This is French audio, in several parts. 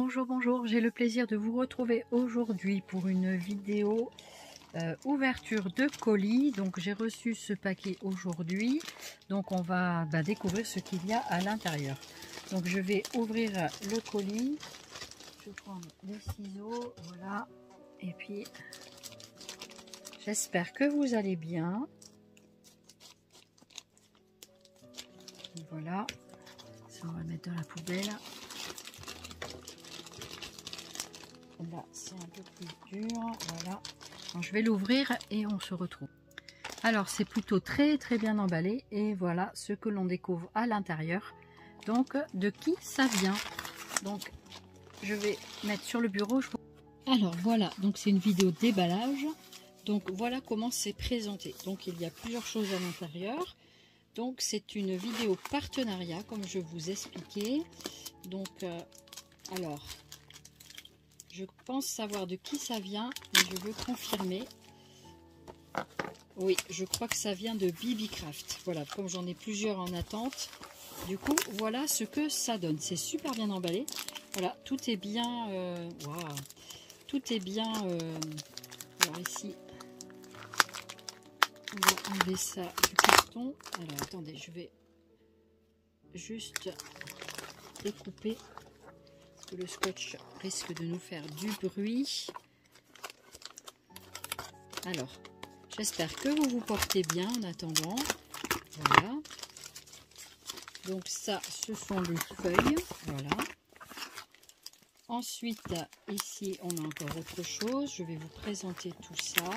Bonjour, bonjour, j'ai le plaisir de vous retrouver aujourd'hui pour une vidéo ouverture de colis. Donc j'ai reçu ce paquet aujourd'hui, donc on va découvrir ce qu'il y a à l'intérieur. Donc je vais ouvrir le colis, je vais prendre les ciseaux, voilà, et puis j'espère que vous allez bien. Et voilà, ça on va le mettre dans la poubelle. Là c'est un peu plus dur, voilà. Donc, je vais l'ouvrir et on se retrouve. Alors c'est plutôt très bien emballé et voilà ce que l'on découvre à l'intérieur. Donc de qui ça vient? Donc je vais mettre sur le bureau. Alors voilà, donc c'est une vidéo déballage. Donc voilà comment c'est présenté. Donc il y a plusieurs choses à l'intérieur. Donc c'est une vidéo partenariat comme je vous expliquais. Donc alors je pense savoir de qui ça vient, mais je veux confirmer. Oui, je crois que ça vient de BBcraft. Voilà, comme j'en ai plusieurs en attente. Du coup, voilà ce que ça donne. C'est super bien emballé. Voilà, tout est bien. Wow, tout est bien. Alors ici, on va enlever ça du carton. Alors attendez, je vais juste découper. Parce que le scotch risque de nous faire du bruit. Alors, j'espère que vous vous portez bien en attendant. Voilà. Donc ça, ce sont les feuilles. Voilà. Ensuite, ici, on a encore autre chose. Je vais vous présenter tout ça.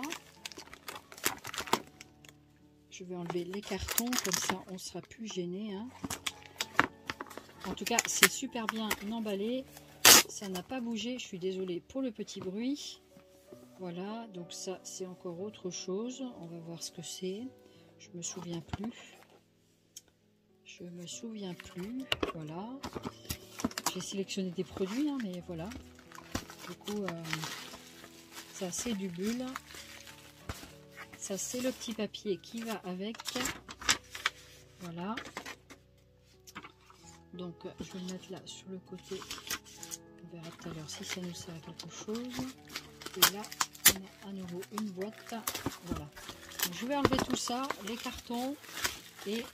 Je vais enlever les cartons, comme ça, on ne sera plus gêné. Hein. En tout cas, c'est super bien emballé. Ça n'a pas bougé. Je suis désolée pour le petit bruit. Voilà, donc ça, c'est encore autre chose. On va voir ce que c'est. Je me souviens plus. Je me souviens plus. Voilà. J'ai sélectionné des produits, hein, mais voilà. Du coup, ça, c'est du bulle. Ça, c'est le petit papier qui va avec. Voilà. Donc, je vais le mettre là sur le côté. On verra tout à l'heure si ça nous sert à quelque chose. Et là, on a à nouveau une boîte. Voilà. Donc, je vais enlever tout ça, les cartons, et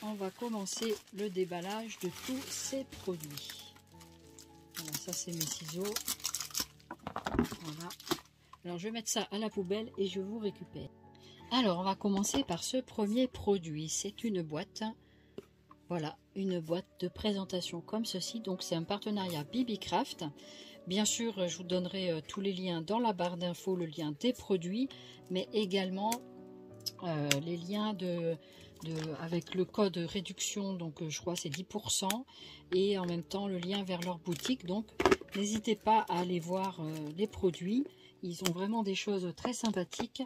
on va commencer le déballage de tous ces produits. Voilà, ça c'est mes ciseaux. Voilà. Alors, je vais mettre ça à la poubelle et je vous récupère. Alors, on va commencer par ce premier produit. C'est une boîte. Voilà, une boîte de présentation comme ceci. Donc, c'est un partenariat BBcraft. Bien sûr, je vous donnerai tous les liens dans la barre d'infos, le lien des produits, mais également les liens avec le code réduction, donc je crois c'est 10%, et en même temps le lien vers leur boutique. Donc, n'hésitez pas à aller voir les produits. Ils ont vraiment des choses très sympathiques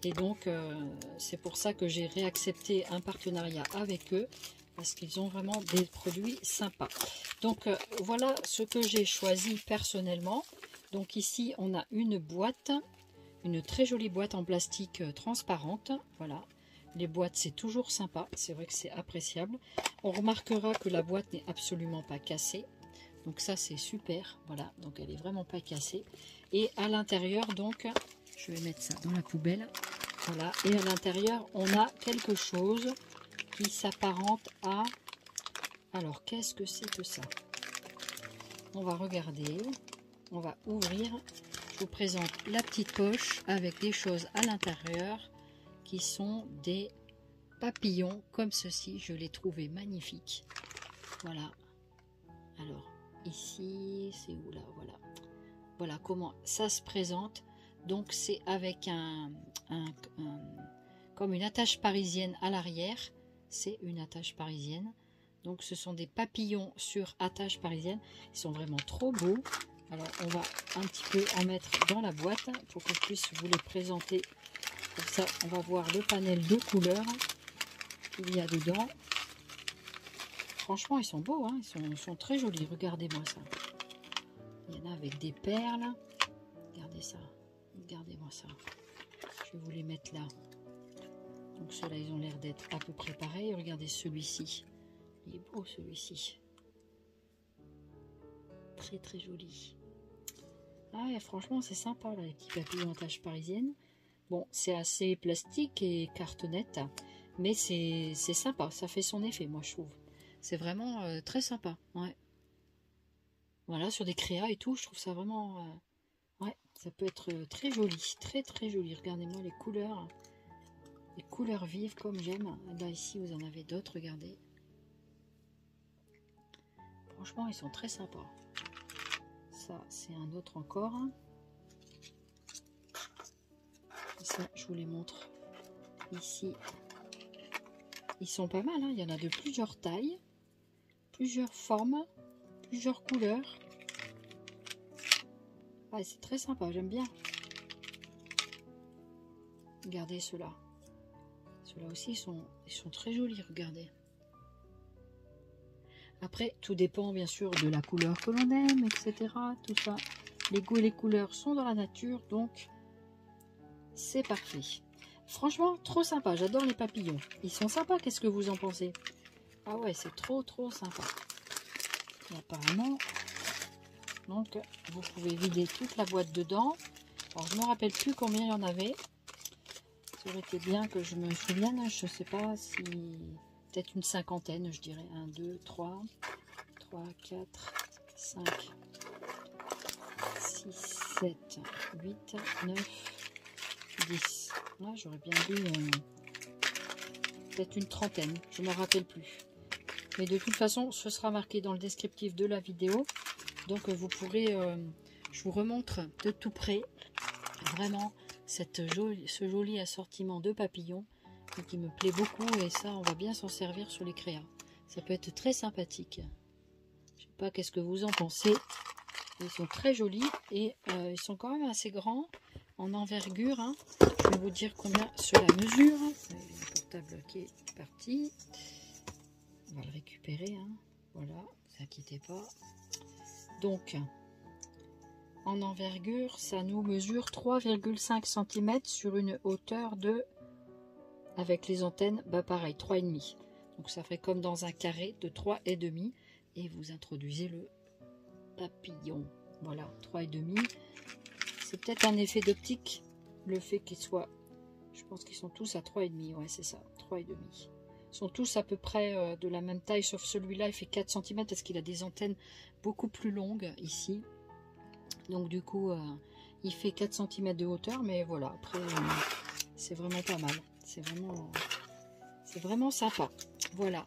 et donc c'est pour ça que j'ai réaccepté un partenariat avec eux. Parce qu'ils ont vraiment des produits sympas. Donc voilà ce que j'ai choisi personnellement. Donc ici on a une boîte, une très jolie boîte en plastique transparente. Voilà, les boîtes c'est toujours sympa, c'est vrai que c'est appréciable. On remarquera que la boîte n'est absolument pas cassée. Donc ça c'est super, voilà, donc elle est vraiment pas cassée. Et à l'intérieur, donc, je vais mettre ça dans la poubelle. Voilà, et à l'intérieur on a quelque chose qui s'apparente à... Alors, qu'est-ce que c'est que ça? On va regarder. On va ouvrir. Je vous présente la petite poche avec des choses à l'intérieur qui sont des papillons comme ceci. Je l'ai trouvé magnifique. Voilà. Alors, ici, c'est où là? Voilà. Voilà comment ça se présente. Donc, c'est avec comme une attache parisienne à l'arrière. C'est une attache parisienne. Donc ce sont des papillons sur attache parisienne. Ils sont vraiment trop beaux. Alors on va un petit peu en mettre dans la boîte pour que je puisse vous les présenter. Comme ça on va voir le panel de couleurs qu'il y a dedans. Franchement ils sont beaux, hein, ils sont très jolis. Regardez-moi ça. Il y en a avec des perles. Regardez ça. Regardez-moi ça. Je vais vous les mettre là. Donc ceux-là, ils ont l'air d'être à peu près pareils. Regardez celui-ci. Il est beau celui-ci. Très joli. Ah, et franchement, c'est sympa, là, les petits papillons en tache parisienne. Bon, c'est assez plastique et cartonnette, mais c'est sympa. Ça fait son effet, moi, je trouve. C'est vraiment très sympa. Ouais. Voilà, sur des créas et tout, je trouve ça vraiment... ouais, ça peut être très joli. Très, très joli. Regardez-moi les couleurs. Les couleurs vives, comme j'aime. Là, ici, vous en avez d'autres, regardez. Franchement, ils sont très sympas. Ça, c'est un autre encore. Ça, je vous les montre ici. Ils sont pas mal, hein. Il y en a de plusieurs tailles, plusieurs formes, plusieurs couleurs. Ah, c'est très sympa, j'aime bien. Regardez ceux-là. Ceux-là aussi, ils sont très jolis, regardez. Après, tout dépend bien sûr de la couleur que l'on aime, etc. Tout ça. Les goûts et les couleurs sont dans la nature, donc c'est parfait. Franchement, trop sympa. J'adore les papillons. Ils sont sympas, qu'est-ce que vous en pensez? Ah ouais, c'est trop sympa. Et apparemment, donc, vous pouvez vider toute la boîte dedans. Alors, je ne me rappelle plus combien il y en avait. Ça aurait été bien que je me souvienne. Je ne sais pas si... peut-être une cinquantaine, je dirais. 1, 2, 3, 4, 5, 6, 7, 8, 9, 10. Là, j'aurais bien vu peut-être une trentaine. Je ne me rappelle plus. Mais de toute façon, ce sera marqué dans le descriptif de la vidéo. Donc, vous pourrez... je vous remontre de tout près, vraiment, ce joli assortiment de papillons qui me plaît beaucoup. Et ça, on va bien s'en servir sur les créas. Ça peut être très sympathique. Je sais pas qu'est-ce que vous en pensez. Ils sont très jolis et ils sont quand même assez grands en envergure. Hein. Je vais vous dire combien cela mesure. Le portable qui est parti. On va le récupérer. Hein. Voilà, ne vous inquiétez pas. Donc, en envergure, ça nous mesure 3,5 cm sur une hauteur de, avec les antennes, bah pareil, 3,5. Donc ça fait comme dans un carré de 3,5 et vous introduisez le papillon. Voilà, 3,5. C'est peut-être un effet d'optique, le fait qu'ils soient, je pense qu'ils sont tous à 3,5. Ouais, c'est ça, 3,5. Ils sont tous à peu près de la même taille, sauf celui-là, il fait 4 cm parce qu'il a des antennes beaucoup plus longues ici. Donc du coup, il fait 4 cm de hauteur, mais voilà, après, c'est vraiment pas mal. C'est vraiment sympa. Voilà.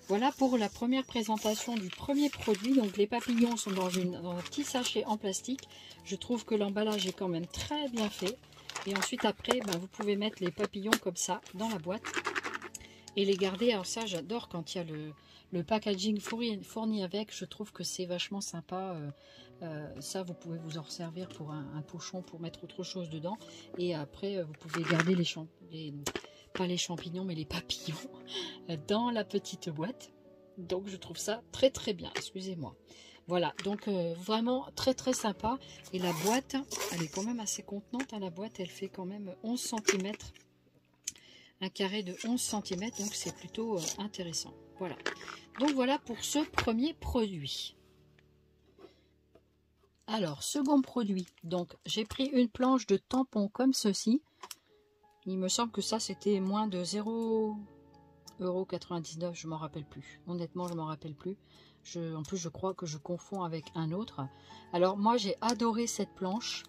Voilà pour la première présentation du premier produit. Donc les papillons sont dans un petit sachet en plastique. Je trouve que l'emballage est quand même très bien fait. Et ensuite après, ben, vous pouvez mettre les papillons comme ça dans la boîte. Et les garder. Alors ça, j'adore quand il y a le packaging fourni avec. Je trouve que c'est vachement sympa. Ça, vous pouvez vous en servir pour un pochon, pour mettre autre chose dedans. Et après, vous pouvez garder pas les champignons, mais les papillons dans la petite boîte. Donc, je trouve ça très bien. Excusez-moi. Voilà, donc vraiment très sympa. Et la boîte, elle est quand même assez contenante. Hein. La boîte, elle fait quand même 11 cm. Un carré de 11 cm, donc c'est plutôt intéressant. Voilà. Donc voilà pour ce premier produit. Alors, second produit. Donc, j'ai pris une planche de tampon comme ceci. Il me semble que ça, c'était moins de 0,99 €. Je m'en rappelle plus. Honnêtement, je m'en rappelle plus. En plus, je crois que je confonds avec un autre. Alors, moi, j'ai adoré cette planche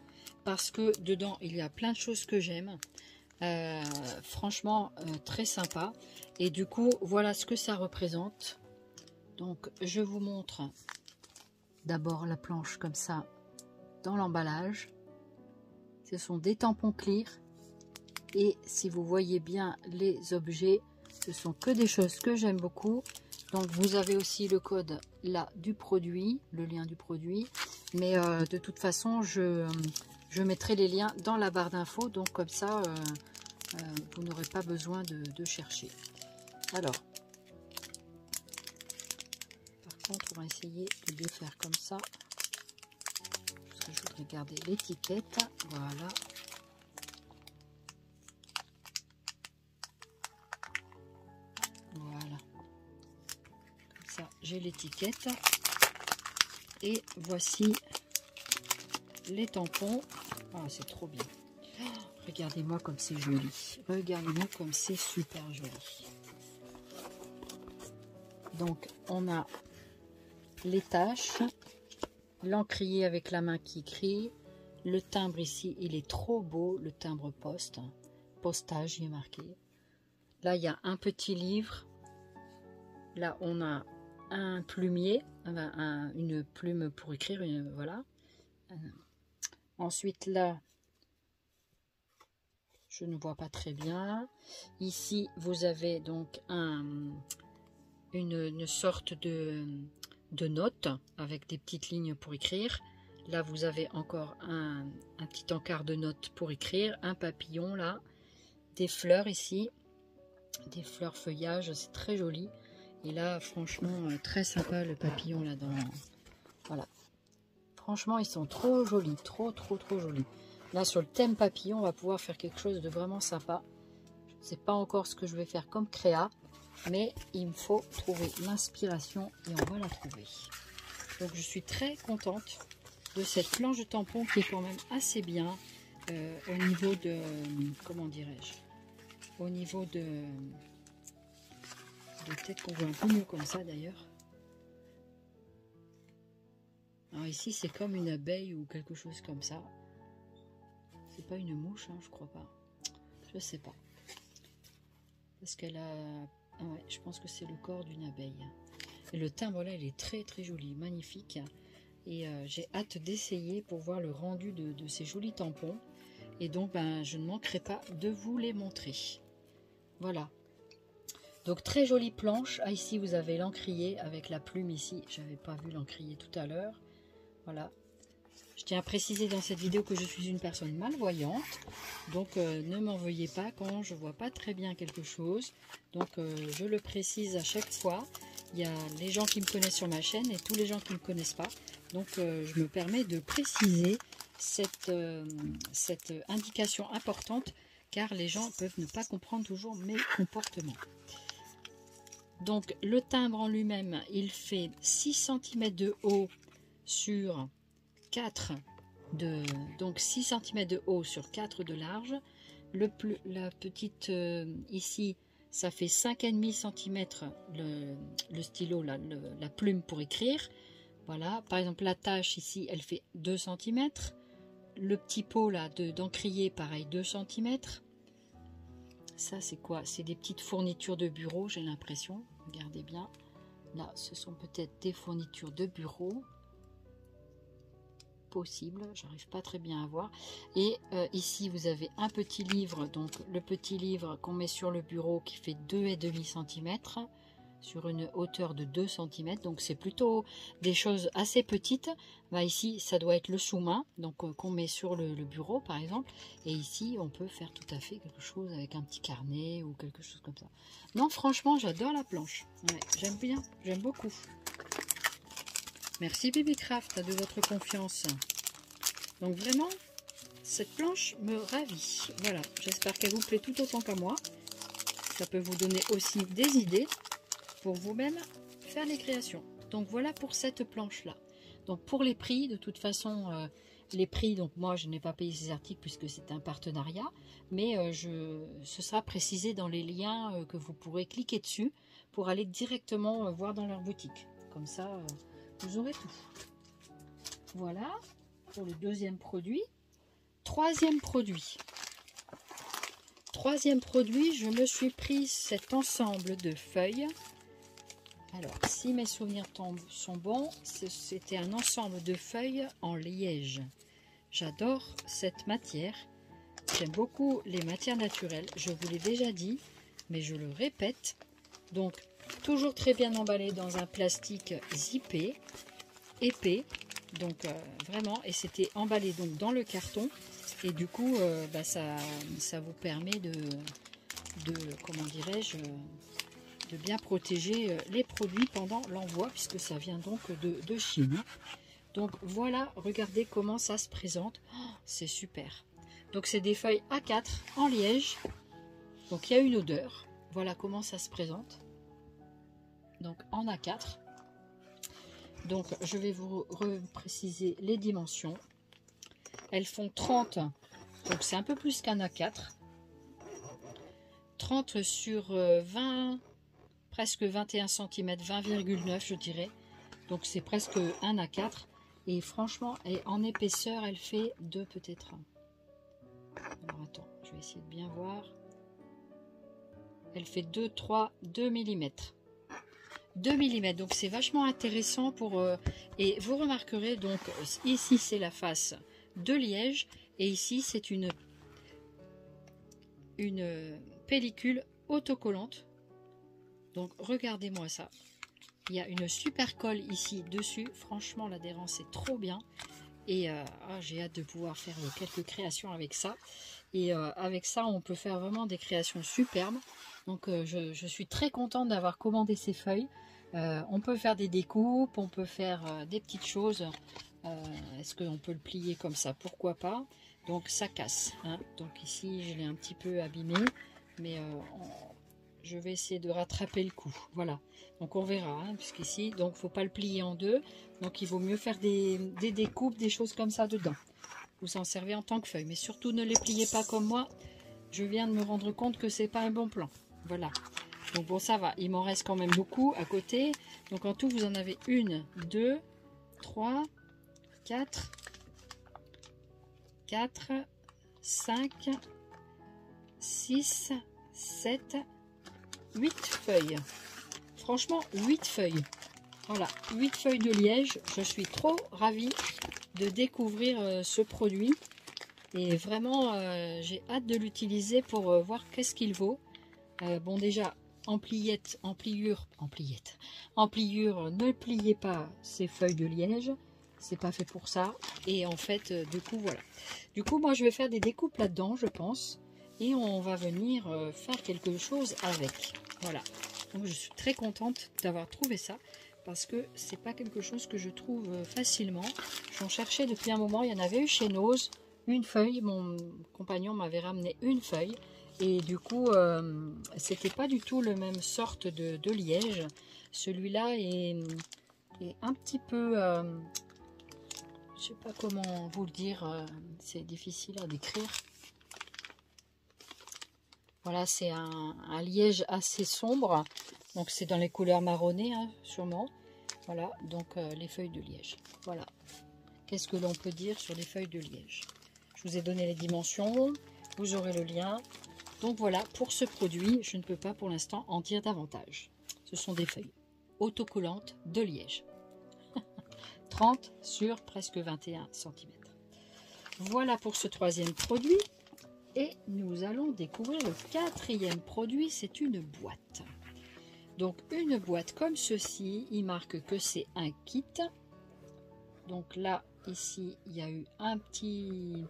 parce que dedans, il y a plein de choses que j'aime. Franchement très sympa et du coup voilà ce que ça représente. Donc je vous montre d'abord la planche comme ça dans l'emballage. Ce sont des tampons clear et si vous voyez bien les objets, ce sont que des choses que j'aime beaucoup. Donc vous avez aussi le code là du produit, le lien du produit, mais de toute façon je mettrai les liens dans la barre d'infos, donc comme ça vous n'aurez pas besoin de chercher. Alors, par contre, on va essayer de les faire comme ça. Parce que je voudrais garder l'étiquette. Voilà. Voilà. Comme ça, j'ai l'étiquette. Et voici les tampons. Ah, c'est trop bien. Oh, regardez-moi comme c'est joli. Regardez-moi comme c'est super joli. Donc, on a les tâches, l'encrier avec la main qui écrit, le timbre ici, il est trop beau, le timbre poste, postage, il est marqué. Là, il y a un petit livre. Là, on a un plumier, une plume pour écrire, voilà. Ensuite, là, je ne vois pas très bien. Ici, vous avez donc une sorte de note avec des petites lignes pour écrire. Là, vous avez encore un petit encart de notes pour écrire, un papillon là, des fleurs ici, des fleurs feuillage, c'est très joli. Et là, franchement, très sympa le papillon là dans. Voilà. Franchement, ils sont trop jolis, trop jolis. Là, sur le thème papillon, on va pouvoir faire quelque chose de vraiment sympa. Je ne sais pas encore ce que je vais faire comme créa, mais il me faut trouver l'inspiration et on va la trouver. Donc, je suis très contente de cette planche de tampon qui est quand même assez bien au niveau de, comment dirais-je, au niveau de peut-être qu'on voit un peu mieux comme ça d'ailleurs. Alors ici c'est comme une abeille ou quelque chose comme ça. C'est pas une mouche, hein, je crois pas. Je sais pas. Parce qu'elle a... Ah ouais, je pense que c'est le corps d'une abeille. Et le timbre là, il est très joli, magnifique. Et j'ai hâte d'essayer pour voir le rendu de ces jolis tampons. Et donc, ben, je ne manquerai pas de vous les montrer. Voilà. Donc, très jolie planche. Ah, ici, vous avez l'encrier avec la plume ici. Je n'avais pas vu l'encrier tout à l'heure. Voilà. Je tiens à préciser dans cette vidéo que je suis une personne malvoyante. Donc, ne m'en veuillez pas quand je ne vois pas très bien quelque chose. Donc, je le précise à chaque fois. Il y a les gens qui me connaissent sur ma chaîne et tous les gens qui ne me connaissent pas. Donc, je me permets de préciser cette indication importante car les gens peuvent ne pas comprendre toujours mes comportements. Donc, le timbre en lui-même, il fait 6 cm de haut sur 4 de... Donc, 6 cm de haut sur 4 de large. La petite ici, ça fait 5,5 cm le stylo, la plume pour écrire. Voilà, par exemple la tâche ici, elle fait 2 cm. Le petit pot là d'encrier, pareil, 2 cm. Ça c'est quoi? C'est des petites fournitures de bureau, j'ai l'impression. Regardez bien. Là, ce sont peut-être des fournitures de bureau. Possible, j'arrive pas très bien à voir. Et ici vous avez un petit livre, donc le petit livre qu'on met sur le bureau qui fait 2,5 cm sur une hauteur de 2 cm, donc c'est plutôt des choses assez petites. Bah, ici ça doit être le sous-main, donc qu'on met sur le bureau par exemple, et ici on peut faire tout à fait quelque chose avec un petit carnet ou quelque chose comme ça. Non, franchement j'adore la planche, ouais, j'aime bien, j'aime beaucoup. Merci Babycraft de votre confiance. Donc vraiment, cette planche me ravit. Voilà, j'espère qu'elle vous plaît tout autant qu'à moi. Ça peut vous donner aussi des idées pour vous-même faire les créations. Donc voilà pour cette planche-là. Donc pour les prix, de toute façon, les prix, donc moi je n'ai pas payé ces articles puisque c'est un partenariat, mais ce sera précisé dans les liens que vous pourrez cliquer dessus pour aller directement voir dans leur boutique. Comme ça... vous aurez tout. Voilà pour le deuxième produit. Troisième produit, je me suis pris cet ensemble de feuilles. Alors, si mes souvenirs sont bons, c'était un ensemble de feuilles en liège. J'adore cette matière. J'aime beaucoup les matières naturelles. Je vous l'ai déjà dit, mais je le répète. Donc, toujours très bien emballé dans un plastique zippé, épais, donc vraiment, et c'était emballé donc dans le carton, et du coup bah, ça vous permet de comment dirais-je, de bien protéger les produits pendant l'envoi, puisque ça vient donc de Chine. Donc voilà, regardez comment ça se présente. Oh, c'est super. Donc c'est des feuilles A4 en liège, donc il y a une odeur. Voilà comment ça se présente. Donc en A4. Donc je vais vous repréciser les dimensions. elles font 30, donc c'est un peu plus qu'un A4. 30 sur 20, presque 21 cm, 20,9 je dirais. Donc c'est presque un A4. Et franchement, en épaisseur, elle fait 2 peut-être. Alors attends, je vais essayer de bien voir. Elle fait 2 mm. 2 mm, donc c'est vachement intéressant pour... et vous remarquerez, donc ici c'est la face de liège et ici c'est une pellicule autocollante. Donc regardez-moi ça. Il y a une super colle ici dessus. Franchement, l'adhérence est trop bien. Et j'ai hâte de pouvoir faire quelques créations avec ça. Et avec ça, on peut faire vraiment des créations superbes. Donc je suis très contente d'avoir commandé ces feuilles. On peut faire des découpes, on peut faire des petites choses. Est-ce qu'on peut le plier comme ça? Pourquoi pas? Donc ça casse. Hein. Donc ici, je l'ai un petit peu abîmé. Mais je vais essayer de rattraper le coup. Voilà. Donc on verra. Hein, puisqu'ici, donc faut pas le plier en deux. Donc il vaut mieux faire des découpes, des choses comme ça dedans. Vous en servez en tant que feuille. Mais surtout ne les pliez pas comme moi. Je viens de me rendre compte que c'est pas un bon plan. Voilà. Donc bon, ça va. Il m'en reste quand même beaucoup à côté. Donc en tout, vous en avez 1, 2, 3, 4, 5, 6, 7, 8 feuilles. Franchement, 8 feuilles. Voilà, 8 feuilles de liège. Je suis trop ravie de découvrir ce produit. Et vraiment, j'ai hâte de l'utiliser pour voir qu'est-ce qu'il vaut. Bon, déjà, en pliure, ne pliez pas ces feuilles de liège. C'est pas fait pour ça. Et en fait, du coup, voilà. Du coup, moi, je vais faire des découpes là-dedans, je pense. Et on va venir faire quelque chose avec. Voilà. Donc, je suis très contente d'avoir trouvé ça. Parce que c'est pas quelque chose que je trouve facilement. J'en cherchais depuis un moment. Il y en avait eu chez Nose. Une feuille. Mon compagnon m'avait ramené une feuille. Et du coup, c'était pas du tout le même sorte de liège. Celui-là est un petit peu... je sais pas comment vous le dire. C'est difficile à décrire. Voilà, c'est un liège assez sombre. Donc c'est dans les couleurs marronnées, hein, sûrement. Voilà, donc les feuilles de liège. Voilà. Qu'est-ce que l'on peut dire sur les feuilles de liège? Je vous ai donné les dimensions. Vous aurez le lien. Donc voilà, pour ce produit, je ne peux pas pour l'instant en dire davantage. Ce sont des feuilles autocollantes de liège. 30 sur presque 21 cm. Voilà pour ce troisième produit. Et nous allons découvrir le quatrième produit. C'est une boîte. Donc une boîte comme ceci, il marque que c'est un kit. Donc là, ici, il y a eu un petit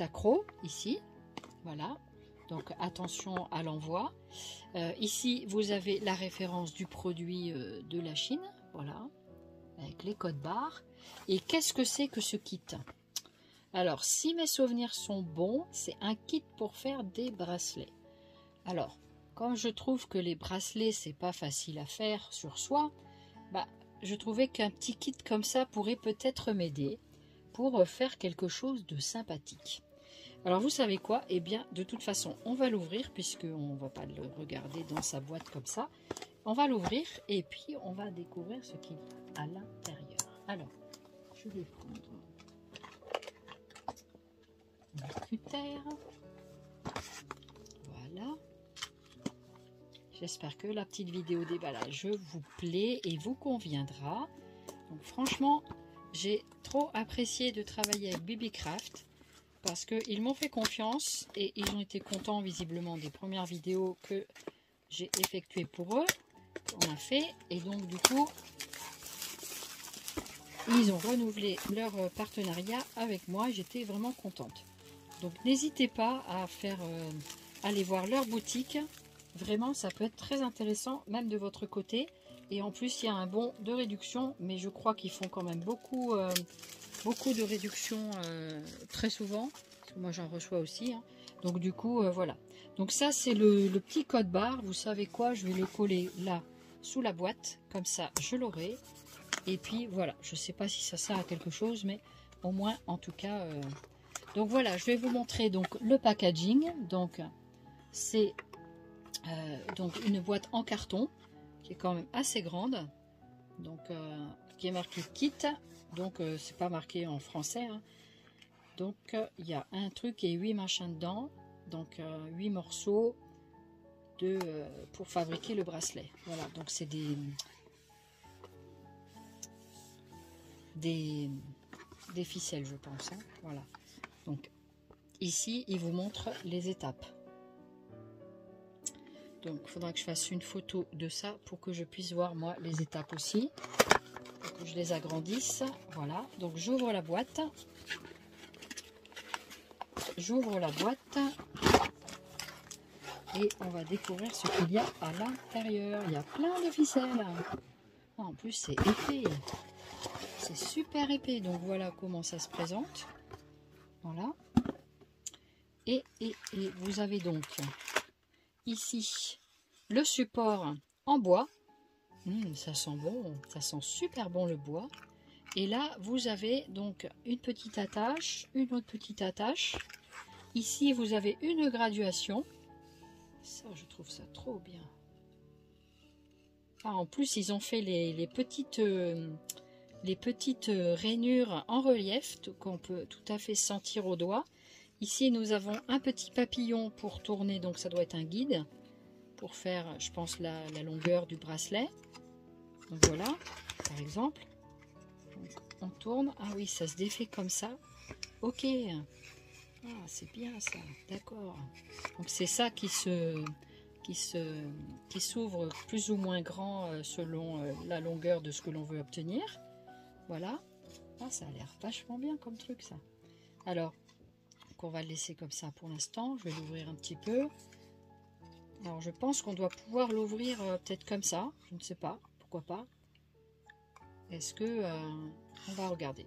accroc ici. Voilà. Donc attention à l'envoi. Ici, vous avez la référence du produit de la Chine. Voilà. Avec les codes barres. Et qu'est-ce que c'est que ce kit? Alors, si mes souvenirs sont bons, c'est un kit pour faire des bracelets. Alors, comme je trouve que les bracelets, c'est pas facile à faire sur soi, bah, je trouvais qu'un petit kit comme ça pourrait peut-être m'aider pour faire quelque chose de sympathique. Alors, vous savez quoi? Eh bien, de toute façon, on va l'ouvrir puisqu'on ne va pas le regarder dans sa boîte comme ça. On va l'ouvrir et puis on va découvrir ce qu'il y a à l'intérieur. Alors, je vais prendre le cutter. Voilà. J'espère que la petite vidéo déballage vous plaît et vous conviendra. Donc franchement, j'ai trop apprécié de travailler avec BBCraft parce qu'ils m'ont fait confiance et ils ont été contents visiblement des premières vidéos que j'ai effectuées pour eux. On a fait et donc du coup, ils ont renouvelé leur partenariat avec moi. J'étais vraiment contente. Donc n'hésitez pas à faire aller voir leur boutique. Vraiment, ça peut être très intéressant, même de votre côté. Et en plus, il y a un bon de réduction, mais je crois qu'ils font quand même beaucoup de réduction très souvent. Parce que moi, j'en reçois aussi. Hein. Donc du coup, voilà. Donc ça, c'est le petit code barre. Vous savez quoi? Je vais le coller là, sous la boîte. Comme ça, je l'aurai. Et puis voilà, je ne sais pas si ça sert à quelque chose, mais au moins en tout cas. Donc voilà, je vais vous montrer donc le packaging. Donc c'est donc une boîte en carton qui est quand même assez grande. Donc qui est marqué kit. Donc c'est pas marqué en français. Hein. Donc il y a un truc et 8 machins dedans. Donc 8 morceaux pour fabriquer le bracelet. Voilà, donc c'est des ficelles, je pense. Hein. Voilà. Donc ici, il vous montre les étapes. Donc il faudra que je fasse une photo de ça pour que je puisse voir moi les étapes aussi. Pour que je les agrandisse. Voilà. Donc j'ouvre la boîte. J'ouvre la boîte. Et on va découvrir ce qu'il y a à l'intérieur. Il y a plein de ficelles. En plus, c'est épais. C'est super épais. Donc voilà comment ça se présente. Voilà. Et vous avez donc ici le support en bois. Ça sent bon. Ça sent super bon le bois. Et là, vous avez donc une petite attache, une autre petite attache. Ici, vous avez une graduation. Ça, je trouve ça trop bien. Ah, en plus, ils ont fait les petites rainures en relief qu'on peut tout à fait sentir au doigt. Ici, nous avons un petit papillon pour tourner, donc ça doit être un guide pour faire, je pense, la longueur du bracelet. Donc voilà, par exemple. Donc, on tourne. Ah oui, ça se défait comme ça. Ok. Ah, c'est bien ça. D'accord. Donc c'est ça qui s'ouvre plus ou moins grand selon la longueur de ce que l'on veut obtenir. Voilà. Ah, ça a l'air vachement bien comme truc ça. Alors, on va le laisser comme ça pour l'instant. Je vais l'ouvrir un petit peu. Alors, je pense qu'on doit pouvoir l'ouvrir peut-être comme ça. Je ne sais pas. Pourquoi pas. Est-ce que... on va regarder.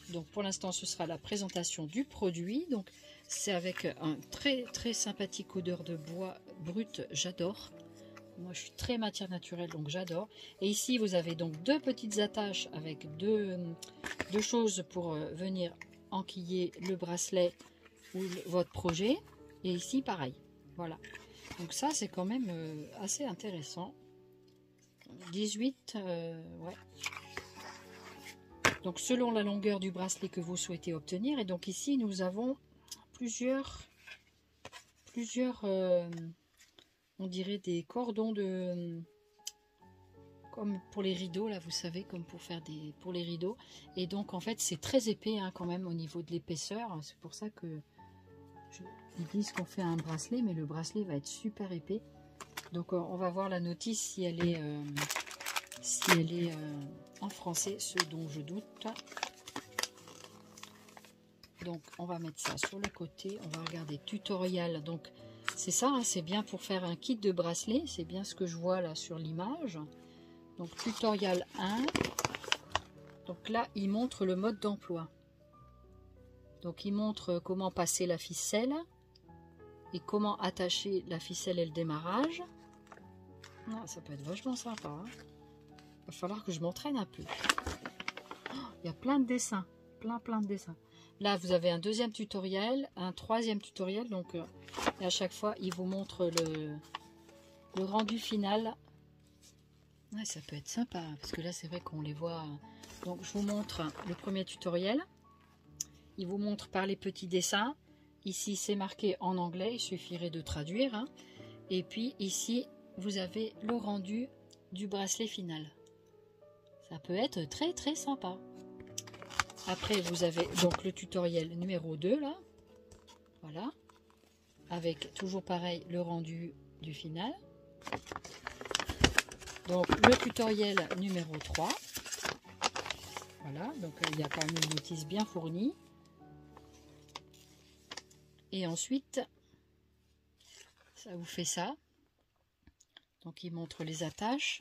Donc, pour l'instant, ce sera la présentation du produit. Donc, c'est avec un très, très sympathique odeur de bois brut. J'adore. Moi, je suis très matière naturelle, donc j'adore. Et ici, vous avez donc deux petites attaches avec deux choses pour venir enquiller le bracelet ou votre projet. Et ici, pareil. Voilà. Donc ça, c'est quand même assez intéressant. 18, ouais. Donc selon la longueur du bracelet que vous souhaitez obtenir. Et donc ici, nous avons plusieurs on dirait des cordons comme pour les rideaux, là, vous savez, comme pour les rideaux. Et donc, en fait, c'est très épais hein, quand même au niveau de l'épaisseur. C'est pour ça que ils disent qu'on fait un bracelet, mais le bracelet va être super épais. Donc, on va voir la notice si elle est, en français, ce dont je doute. Donc, on va mettre ça sur le côté. On va regarder tutoriel. Donc, c'est ça, hein, c'est bien pour faire un kit de bracelet. C'est bien ce que je vois là sur l'image. Donc, tutoriel 1. Donc là, il montre le mode d'emploi. Donc, il montre comment passer la ficelle et comment attacher la ficelle et le démarrage. Ah, ça peut être vachement sympa. Hein. Il va falloir que je m'entraîne un peu. Oh, il y a plein de dessins. Plein de dessins. Là, vous avez un deuxième tutoriel, un troisième tutoriel. Donc, et à chaque fois, il vous montre le rendu final. Ouais, ça peut être sympa. Parce que là, c'est vrai qu'on les voit. Donc, je vous montre le premier tutoriel. Il vous montre par les petits dessins. Ici, c'est marqué en anglais. Il suffirait de traduire. Hein. Et puis, ici, vous avez le rendu du bracelet final. Ça peut être très, très sympa. Après, vous avez donc le tutoriel numéro 2, là. Voilà. Avec toujours pareil, le rendu du final. Donc, le tutoriel numéro 3. Voilà. Donc, il y a quand même une notice bien fournie. Et ensuite, ça vous fait ça. Donc, il montre les attaches.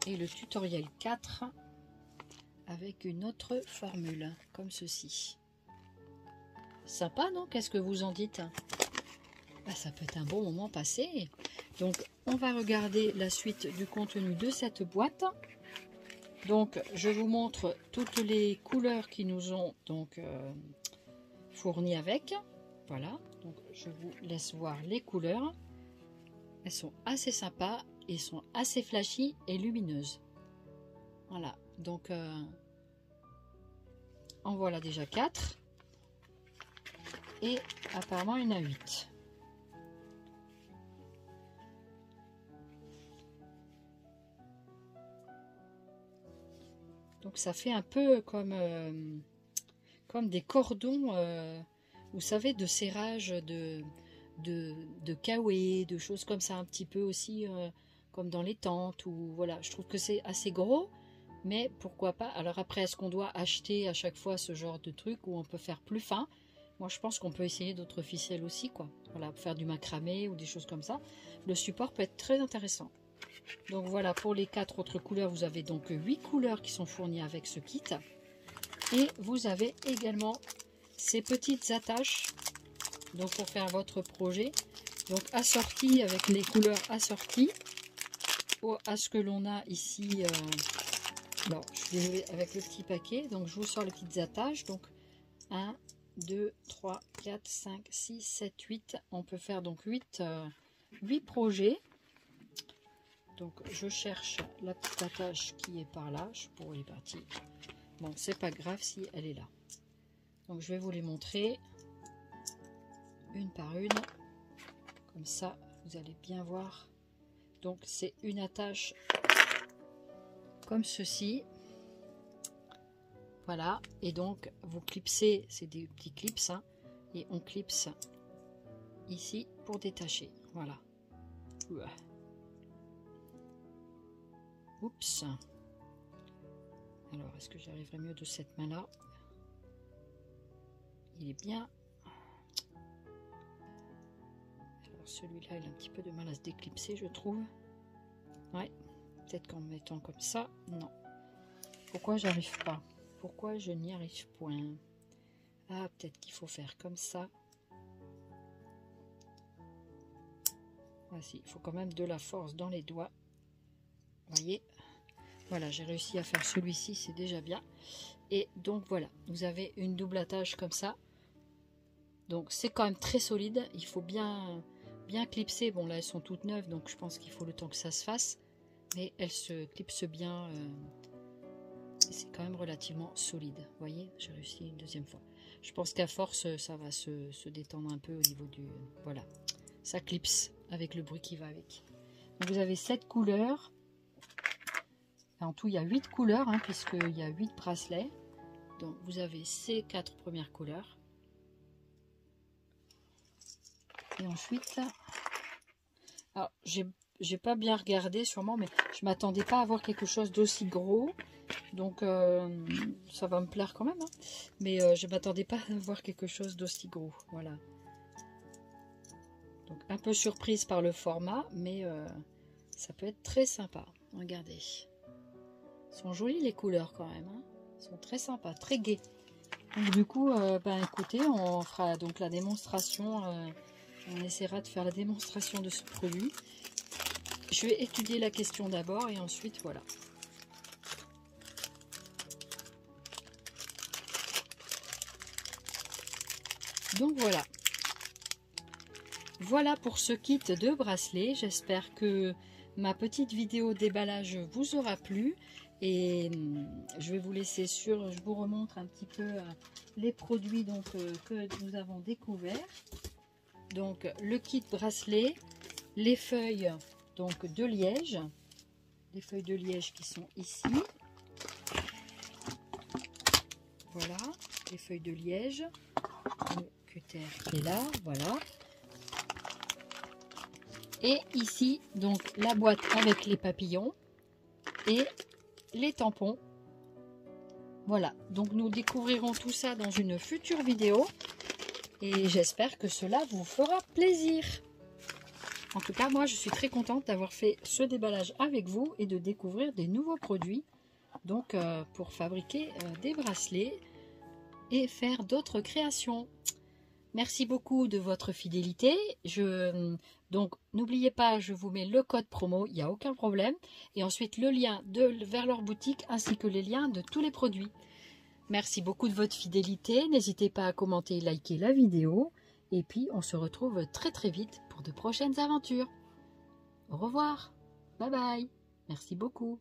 Et le tutoriel 4 avec une autre formule, comme ceci. Sympa, non? Qu'est-ce que vous en dites? bah, ça peut être un bon moment passé. Donc on va regarder la suite du contenu de cette boîte. Donc je vous montre toutes les couleurs qui nous ont donc fournies avec. Voilà, donc je vous laisse voir les couleurs. Elles sont assez sympas et sont assez flashy et lumineuses. Voilà, donc en voilà déjà 4. Et apparemment il y en a 8. Donc ça fait un peu comme des cordons, vous savez, de serrage de kawaii, de choses comme ça, un petit peu aussi comme dans les tentes. Ou voilà, je trouve que c'est assez gros, mais pourquoi pas. Alors après, est-ce qu'on doit acheter à chaque fois ce genre de truc où on peut faire plus fin? Moi, je pense qu'on peut essayer d'autres ficelles aussi, quoi. Voilà, pour faire du macramé ou des choses comme ça. Le support peut être très intéressant. Donc voilà, pour les 4 autres couleurs, vous avez donc 8 couleurs qui sont fournies avec ce kit. Et vous avez également ces petites attaches, donc pour faire votre projet. Donc assorties avec les couleurs assorties à ce que l'on a ici. Alors, je suis désolée avec le petit paquet. Donc je vous sors les petites attaches. Donc 1, 2, 3, 4, 5, 6, 7, 8. On peut faire donc 8 projets. Donc je cherche la petite attache qui est par là. Elle est partie. Bon, c'est pas grave si elle est là. Donc je vais vous les montrer une par une. Comme ça, vous allez bien voir. Donc c'est une attache comme ceci. Voilà. Et donc vous clipsez, c'est des petits clips, hein, et on clipse ici pour détacher. Voilà. Oups. Alors, est-ce que j'arriverai mieux de cette main-là? Il est bien. Alors, celui-là, il a un petit peu de mal à se déclipser, je trouve. Ouais, peut-être qu'en mettant comme ça, non. Pourquoi j'arrive pas? Pourquoi je n'y arrive point? Ah, peut-être qu'il faut faire comme ça. Voici, il faut quand même de la force dans les doigts. Voyez? Voilà, j'ai réussi à faire celui-ci, c'est déjà bien. Et donc voilà, vous avez une double attache comme ça. Donc c'est quand même très solide. Il faut bien clipser. Bon là, elles sont toutes neuves, donc je pense qu'il faut le temps que ça se fasse. Mais elles se clipsent bien. C'est quand même relativement solide. Vous voyez, j'ai réussi une deuxième fois. Je pense qu'à force, ça va se détendre un peu au niveau du... Voilà, ça clipse avec le bruit qui va avec. Donc vous avez 7 couleurs. En tout, il y a 8 couleurs, hein, puisqu'il y a 8 bracelets. Donc, vous avez ces 4 premières couleurs. Et ensuite, alors, j'ai pas bien regardé sûrement, mais je m'attendais pas à avoir quelque chose d'aussi gros. Donc, ça va me plaire quand même. Hein. Mais je m'attendais pas à avoir quelque chose d'aussi gros. Voilà. Donc, un peu surprise par le format, mais ça peut être très sympa. Regardez. Sont jolies les couleurs quand même, hein. Elles sont très sympas, très gaies. Donc du coup, ben écoutez, on fera donc la démonstration, on essaiera de faire la démonstration de ce produit. Je vais étudier la question d'abord et ensuite voilà. Donc voilà. Voilà pour ce kit de bracelet. J'espère que ma petite vidéo déballage vous aura plu. Et je vais vous laisser sur, je vous remontre un petit peu les produits donc, que nous avons découverts. Donc le kit bracelet, les feuilles donc de liège, les feuilles de liège qui sont ici. Voilà, les feuilles de liège, le cutter qui est là, voilà. Et ici donc la boîte avec les papillons et les tampons. Voilà, donc nous découvrirons tout ça dans une future vidéo et j'espère que cela vous fera plaisir. En tout cas, moi je suis très contente d'avoir fait ce déballage avec vous et de découvrir des nouveaux produits donc pour fabriquer des bracelets et faire d'autres créations. Merci beaucoup de votre fidélité. Donc, n'oubliez pas, je vous mets le code promo, il n'y a aucun problème. Et ensuite, le lien vers leur boutique ainsi que les liens de tous les produits. Merci beaucoup de votre fidélité. N'hésitez pas à commenter et liker la vidéo. Et puis, on se retrouve très très vite pour de prochaines aventures. Au revoir. Bye bye. Merci beaucoup.